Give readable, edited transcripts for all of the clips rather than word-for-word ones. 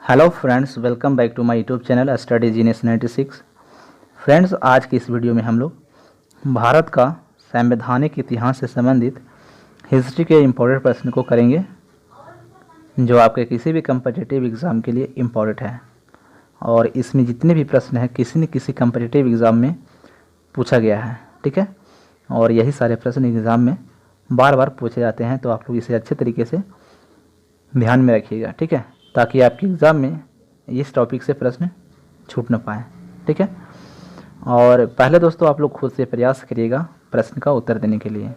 Hello friends, welcome back to my YouTube channel study genius 96। Friends, आज की इस video में हम लोग भारत का संवैधानिक इतिहास से संबंधित हिस्ट्री के इम्पोर्टेंट प्रश्न को करेंगे, जो आपके किसी भी कम्पिटिटिव एग्ज़ाम के लिए इम्पोर्टेंट है। और इसमें जितने भी प्रश्न हैं किसी न किसी कम्पिटिटिव एग्ज़ाम में पूछा गया है, ठीक है। और यही सारे प्रश्न एग्ज़ाम में बार बार पूछे जाते हैं, तो आप लोग इसे अच्छे तरीके से ध्यान में रखिएगा, ठीक है, ताकि आपके एग्ज़ाम में इस टॉपिक से प्रश्न छूट न पाए, ठीक है। और पहले दोस्तों, आप लोग खुद से प्रयास करिएगा प्रश्न का उत्तर देने के लिए।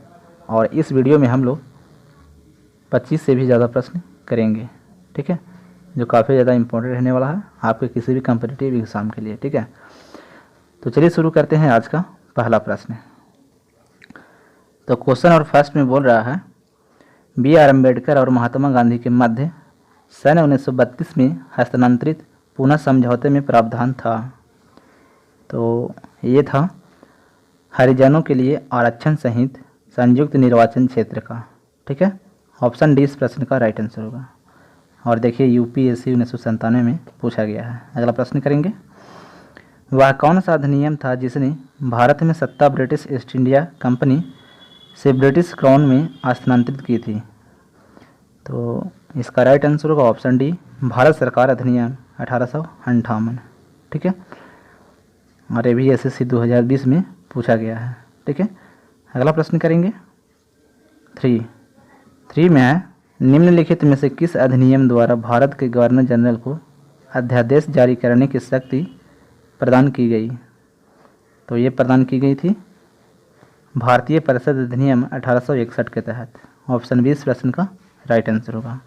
और इस वीडियो में हम लोग 25 से भी ज़्यादा प्रश्न करेंगे, ठीक है, जो काफ़ी ज़्यादा इम्पोर्टेंट रहने वाला है आपके किसी भी कम्पिटिटिव एग्ज़ाम के लिए, ठीक है। तो चलिए शुरू करते हैं आज का पहला प्रश्न। तो क्वेश्चन और फर्स्ट में बोल रहा है, B.R. अम्बेडकर और महात्मा गांधी के मध्य सन 1932 में हस्तांतरित पुनः समझौते में प्रावधान था। तो ये था हरिजनों के लिए आरक्षण सहित संयुक्त निर्वाचन क्षेत्र का, ठीक है। ऑप्शन डी इस प्रश्न का राइट आंसर होगा। और देखिए, UPSC 1997 में पूछा गया है। अगला प्रश्न करेंगे, वह कौन सा अधिनियम था जिसने भारत में सत्ता ब्रिटिश ईस्ट इंडिया कंपनी से ब्रिटिश क्राउन में स्थानांतरित की थी? तो इसका राइट आंसर होगा ऑप्शन डी, भारत सरकार अधिनियम 1858, ठीक है। और ये भी SSC 2020 में पूछा गया है, ठीक है। अगला प्रश्न करेंगे 3 में है, निम्नलिखित में से किस अधिनियम द्वारा भारत के गवर्नर जनरल को अध्यादेश जारी करने की शक्ति प्रदान की गई? तो ये प्रदान की गई थी भारतीय परिषद अधिनियम 1861 के तहत। ऑप्शन बी इस प्रश्न का राइट आंसर होगा।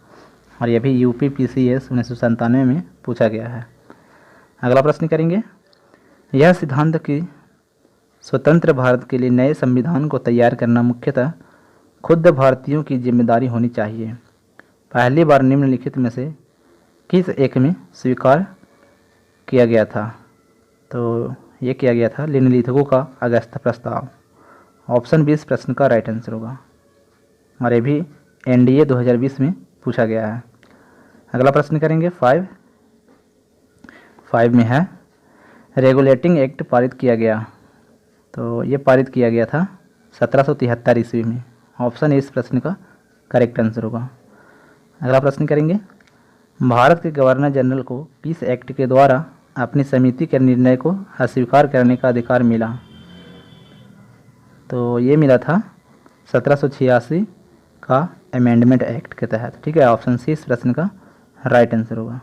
और यह भी UPPCS 1997 में पूछा गया है। अगला प्रश्न करेंगे, यह सिद्धांत कि स्वतंत्र भारत के लिए नए संविधान को तैयार करना मुख्यतः खुद भारतीयों की जिम्मेदारी होनी चाहिए, पहली बार निम्नलिखित में से किस एक में स्वीकार किया गया था? तो ये किया गया था निम्नलिखितों का अगस्त प्रस्ताव। ऑप्शन बी इस प्रश्न का राइट आंसर होगा। और ये भी NDA 2020 में पूछा गया है। अगला प्रश्न करेंगे 5 में है, रेगुलेटिंग एक्ट पारित किया गया। तो ये पारित किया गया था 1773 ईस्वी में। ऑप्शन ए इस प्रश्न का करेक्ट आंसर होगा। अगला प्रश्न करेंगे, भारत के गवर्नर जनरल को किस एक्ट के द्वारा अपनी समिति के निर्णय को अस्वीकार करने का अधिकार मिला? तो ये मिला था 1786 का अमेंडमेंट एक्ट के तहत, ठीक है। ऑप्शन सी इस प्रश्न का राइट आंसर होगा।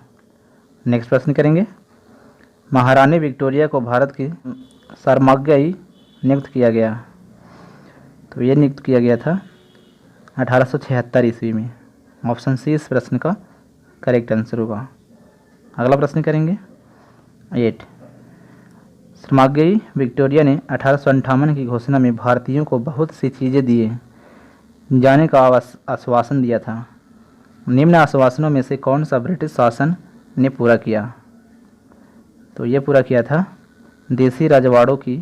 नेक्स्ट प्रश्न करेंगे, महारानी विक्टोरिया को भारत की सर्वमाज्ञी नियुक्त किया गया। तो ये नियुक्त किया गया था 1876 ईस्वी में। ऑप्शन सी इस प्रश्न का करेक्ट आंसर होगा। अगला प्रश्न करेंगे 8, सर्वमाज्ञी विक्टोरिया ने 1858 की घोषणा में भारतीयों को बहुत सी चीज़ें दिए जाने का आश्वासन दिया था। निम्न आश्वासनों में से कौन सा ब्रिटिश शासन ने पूरा किया? तो ये पूरा किया था देसी राजवाड़ों की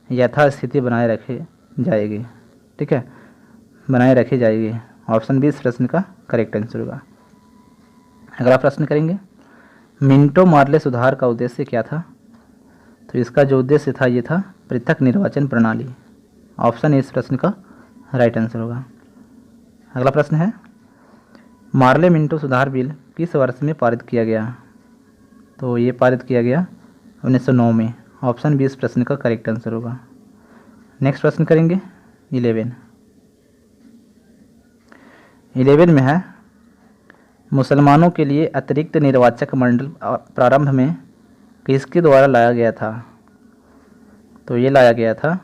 यथास्थिति बनाए रखे जाएगी, ठीक है, बनाए रखी जाएगी। ऑप्शन बी इस प्रश्न का करेक्ट आंसर होगा। अगला प्रश्न करेंगे, मिंटो मार्ले सुधार का उद्देश्य क्या था? तो इसका जो उद्देश्य था ये था पृथक निर्वाचन प्रणाली। ऑप्शन ए इस प्रश्न का राइट आंसर होगा। अगला प्रश्न है, मार्ले मिंटो सुधार बिल किस वर्ष में पारित किया गया? तो ये पारित किया गया 1909 में। ऑप्शन बी इस प्रश्न का करेक्ट आंसर होगा। नेक्स्ट प्रश्न करेंगे 11 में है, मुसलमानों के लिए अतिरिक्त निर्वाचक मंडल प्रारंभ में किसके द्वारा लाया गया था? तो ये लाया गया था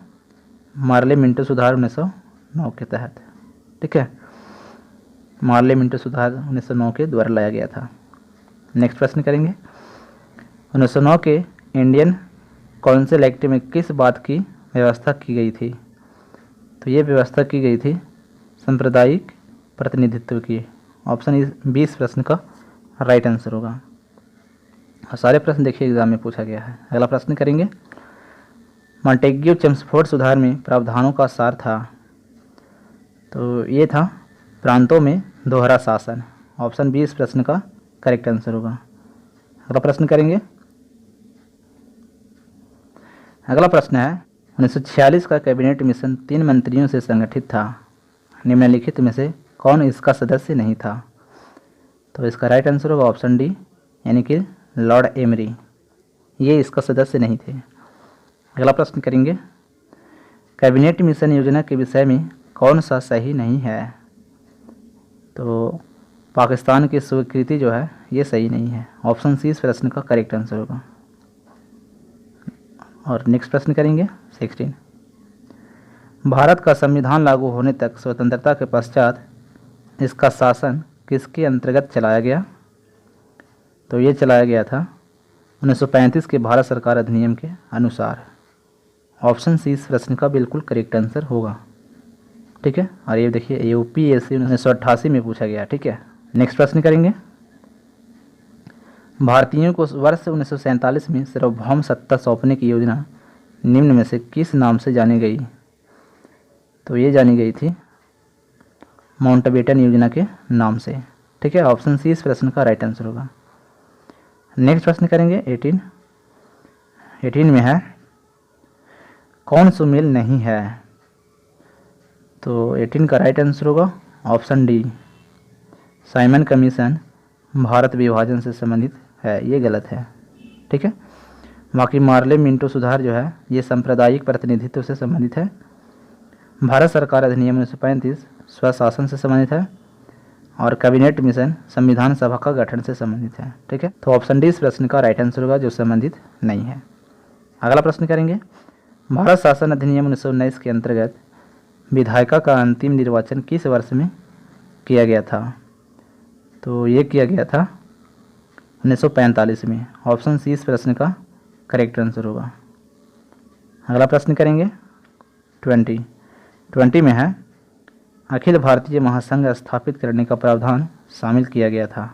मार्ले मिंटो सुधार 1909 के तहत, ठीक है। मार्ले मिंटो सुधार 1909 के द्वारा लाया गया था। नेक्स्ट प्रश्न करेंगे, 1909 के इंडियन काउंसिल एक्ट में किस बात की व्यवस्था की गई थी? तो ये व्यवस्था की गई थी सांप्रदायिक प्रतिनिधित्व की। ऑप्शन बी इस प्रश्न का राइट आंसर होगा। और सारे प्रश्न देखिए एग्जाम में पूछा गया है। अगला प्रश्न करेंगे, मॉन्टेग्यू चेम्सफोर्ड सुधार में प्रावधानों का सार था। तो ये था प्रांतों में दोहरा शासन। ऑप्शन बी इस प्रश्न का करेक्ट आंसर होगा। अगला प्रश्न करेंगे। अगला प्रश्न है 1946 का कैबिनेट मिशन 3 मंत्रियों से संगठित था, निम्नलिखित में से कौन इसका सदस्य नहीं था? तो इसका राइट आंसर होगा ऑप्शन डी, यानी कि लॉर्ड एमरी, ये इसका सदस्य नहीं थे। अगला प्रश्न करेंगे। कैबिनेट मिशन योजना के विषय में कौन सा सही नहीं है? तो पाकिस्तान की स्वीकृति जो है ये सही नहीं है। ऑप्शन सी इस प्रश्न का करेक्ट आंसर होगा। और नेक्स्ट प्रश्न करेंगे 16। भारत का संविधान लागू होने तक स्वतंत्रता के पश्चात इसका शासन किसके अंतर्गत चलाया गया? तो ये चलाया गया था 1935 के भारत सरकार अधिनियम के अनुसार। ऑप्शन सी इस प्रश्न का बिल्कुल करेक्ट आंसर होगा। ठीक है, और ये देखिए यूपीएससी 1988 में पूछा गया। ठीक है, नेक्स्ट प्रश्न करेंगे। भारतीयों को वर्ष 1947 में सार्वभौम सत्ता सौंपने की योजना निम्न में से किस नाम से जानी गई? तो ये जानी गई थी माउंटबेटन योजना के नाम से। ठीक है, ऑप्शन सी इस प्रश्न का राइट आंसर होगा। नेक्स्ट प्रश्न करेंगे 18 में है कौन सुमेल नहीं है? तो 18 का राइट आंसर होगा option D, Simon commission Bharat विभाजन से संबंधित है, ये गलत है। ठीक है, बाकी मार्ले मिंटो सुधार जो है ये सांप्रदायिक प्रतिनिधित्व से संबंधित है। भारत सरकार अधिनियम 1935 स्वशासन से संबंधित है, और कैबिनेट मिशन संविधान सभा का गठन से संबंधित है। ठीक है, तो ऑप्शन डी इस प्रश्न का राइट आंसर होगा, जो संबंधित नहीं है। अगला प्रश्न करेंगे। भारत शासन अधिनियम 1919 के अंतर्गत विधायिका का अंतिम निर्वाचन किस वर्ष में किया गया था? तो ये किया गया था 1945 में। ऑप्शन सी इस प्रश्न का करेक्ट आंसर होगा। अगला प्रश्न करेंगे 20 में है अखिल भारतीय महासंघ स्थापित करने का प्रावधान शामिल किया गया था।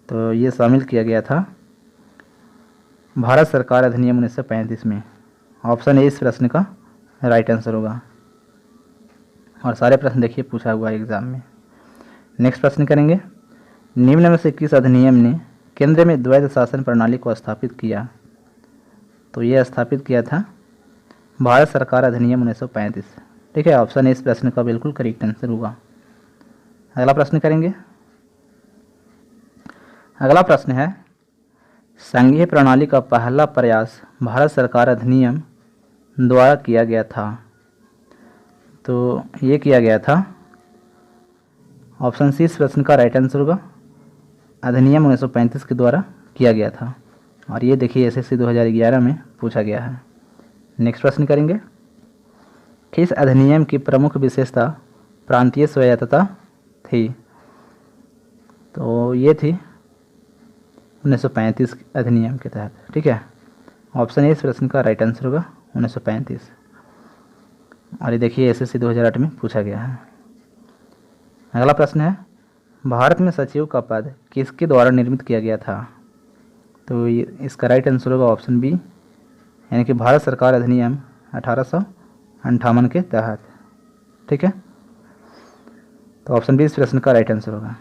तो ये शामिल किया गया था भारत सरकार अधिनियम 1935 में। ऑप्शन ए इस प्रश्न का राइट आंसर होगा, और सारे प्रश्न देखिए पूछा हुआ है एग्जाम में। नेक्स्ट प्रश्न करेंगे। निम्न में से किस अधिनियम ने केंद्र में द्वैध शासन प्रणाली को स्थापित किया? तो ये स्थापित किया था भारत सरकार अधिनियम 1935। ठीक है, ऑप्शन ए इस प्रश्न का बिल्कुल करेक्ट आंसर होगा। अगला प्रश्न करेंगे। अगला प्रश्न है संघीय प्रणाली का पहला प्रयास भारत सरकार अधिनियम द्वारा किया गया था। तो ये किया गया था, ऑप्शन सी इस प्रश्न का राइट आंसर होगा, अधिनियम 1935 के द्वारा किया गया था, और ये देखिए एसएससी 2011 में पूछा गया है। नेक्स्ट प्रश्न करेंगे। किस अधिनियम की प्रमुख विशेषता प्रांतीय स्वायत्तता थी? तो ये थी 1935 अधिनियम के तहत। ठीक है, ऑप्शन ए इस प्रश्न का राइट आंसर होगा 1935, और ये देखिए एसएससी 2008 में पूछा गया है। अगला प्रश्न है भारत में सचिव का पद किसके द्वारा निर्मित किया गया था? तो इसका राइट आंसर होगा ऑप्शन बी, यानी कि भारत सरकार अधिनियम 1858 के तहत। ठीक है, तो ऑप्शन बी इस प्रश्न का राइट आंसर होगा।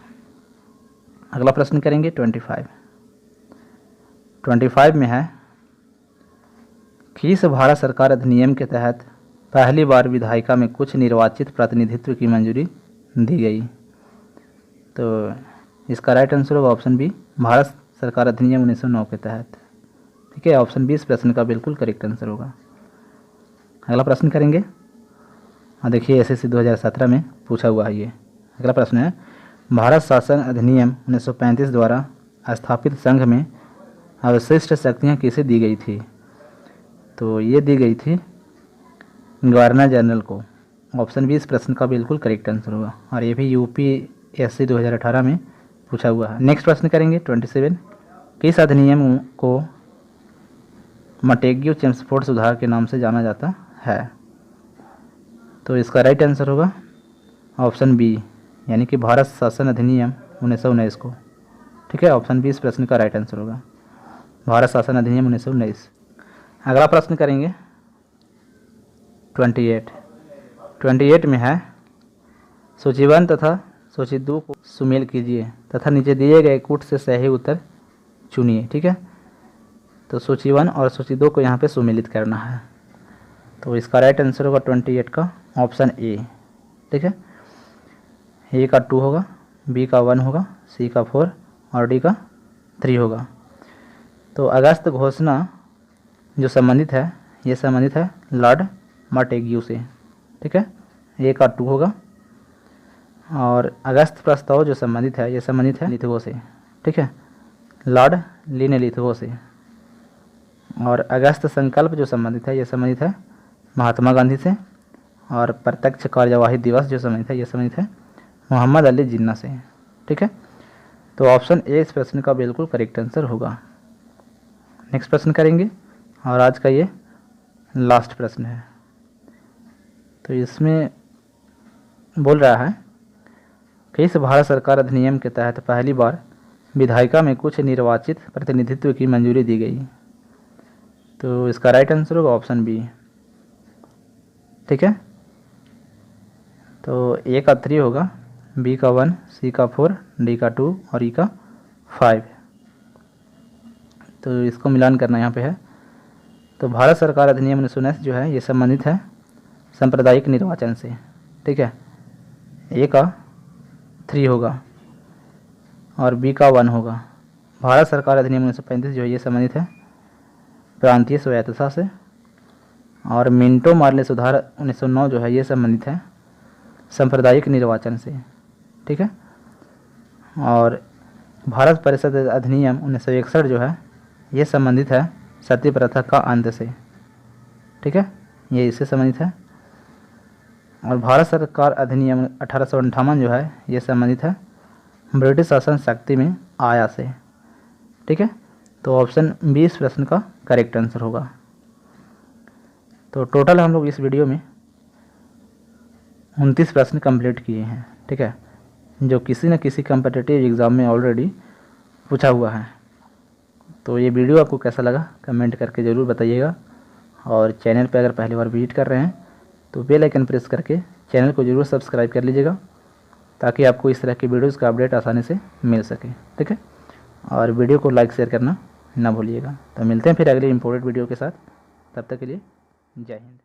अगला प्रश्न करेंगे 25 में है किस भारत सरकार अधिनियम के तहत पहली बार विधायिका में कुछ निर्वाचित प्रतिनिधित्व की मंजूरी दी गई? तो इसका राइट आंसर होगा ऑप्शन बी, भारत सरकार अधिनियम 1909 के तहत। ठीक है, ऑप्शन बी इस प्रश्न का बिल्कुल करेक्ट आंसर होगा। अगला प्रश्न करेंगे, और देखिए एसएससी 2017 में पूछा हुआ है ये। अगला प्रश्न है भारत शासन अधिनियम 1935 द्वारा स्थापित संघ में अवशिष्ट शक्तियाँ किसे दी गई थी? तो ये दी गई थी गवर्नर जनरल को। ऑप्शन बी इस प्रश्न का बिल्कुल करेक्ट आंसर होगा, और ये भी यूपीएससी 2018 में पूछा हुआ है। नेक्स्ट प्रश्न करेंगे 27। किस अधिनियम को मटेगियो चेम्सफोर्ड सुधार के नाम से जाना जाता है? तो इसका राइट आंसर होगा ऑप्शन बी, यानी कि भारत शासन अधिनियम 1919 को। ठीक है, ऑप्शन बी इस प्रश्न का राइट आंसर होगा, भारत शासन अधिनियम 1919। अगला प्रश्न करेंगे 28 में है सूची 1 तथा सूची 2 को सुमेल कीजिए तथा नीचे दिए गए कूट से सही उत्तर चुनिए। ठीक है, तो सूची 1 और सूची 2 को यहाँ पे सुमेलित करना है। तो इसका राइट आंसर होगा 28 का ऑप्शन ए। ठीक है, ए का 2 होगा, बी का 1 होगा, सी का 4 और डी का 3 होगा। तो अगस्त घोषणा जो संबंधित है ये संबंधित है लॉर्ड मॉन्टेग्यू से। ठीक है, ए का 2 होगा। और अगस्त प्रस्ताव जो संबंधित है ये संबंधित है लिथगो से। ठीक है, लॉर्ड ली ने लिथगो से। और अगस्त संकल्प जो संबंधित है ये संबंधित है महात्मा गांधी से। और प्रत्यक्ष कार्यवाही दिवस जो संबंधित है ये संबंधित है मोहम्मद अली जिन्ना से। ठीक है, तो ऑप्शन ए इस प्रश्न का बिल्कुल करेक्ट आंसर होगा। नेक्स्ट प्रश्न करेंगे और आज का ये लास्ट प्रश्न है। तो इसमें बोल रहा है कि इस भारत सरकार अधिनियम के तहत पहली बार विधायिका में कुछ निर्वाचित प्रतिनिधित्व की मंजूरी दी गई। तो इसका राइट आंसर होगा ऑप्शन बी। ठीक है, तो ए का 3 होगा, बी का 1, सी का 4, डी का 2 और ई का 5। तो इसको मिलान करना यहाँ पे है। तो भारत सरकार अधिनियम 1919 जो है ये संबंधित है सांप्रदायिक निर्वाचन से। ठीक है, ए का 3 होगा और बी का 1 होगा। भारत सरकार अधिनियम 1935 जो है ये संबंधित है प्रांतीय स्वायत्तता से। और मिंटो मार्ले सुधार 1909 जो है ये संबंधित है सांप्रदायिक निर्वाचन से। ठीक है, और भारत परिषद अधिनियम 1961 जो है ये संबंधित है सती प्रथा का अंत से। ठीक है, ये इससे संबंधित है। और भारत सरकार अधिनियम 1858 जो है ये संबंधित है ब्रिटिश शासन शक्ति में आया से। ठीक है, तो ऑप्शन बी इस प्रश्न का करेक्ट आंसर होगा। तो टोटल हम लोग इस वीडियो में 29 प्रश्न कंप्लीट किए हैं। ठीक है, जो किसी न किसी कम्पिटिटिव एग्ज़ाम में ऑलरेडी पूछा हुआ है। तो ये वीडियो आपको कैसा लगा कमेंट करके ज़रूर बताइएगा। और चैनल पर अगर पहली बार विजिट कर रहे हैं तो बेल आइकन प्रेस करके चैनल को ज़रूर सब्सक्राइब कर लीजिएगा ताकि आपको इस तरह की वीडियोज़ का अपडेट आसानी से मिल सके। ठीक है, और वीडियो को लाइक शेयर करना ना भूलिएगा। तो मिलते हैं फिर अगले इंपॉर्टेंट वीडियो के साथ, तब तक के लिए जय हिंद।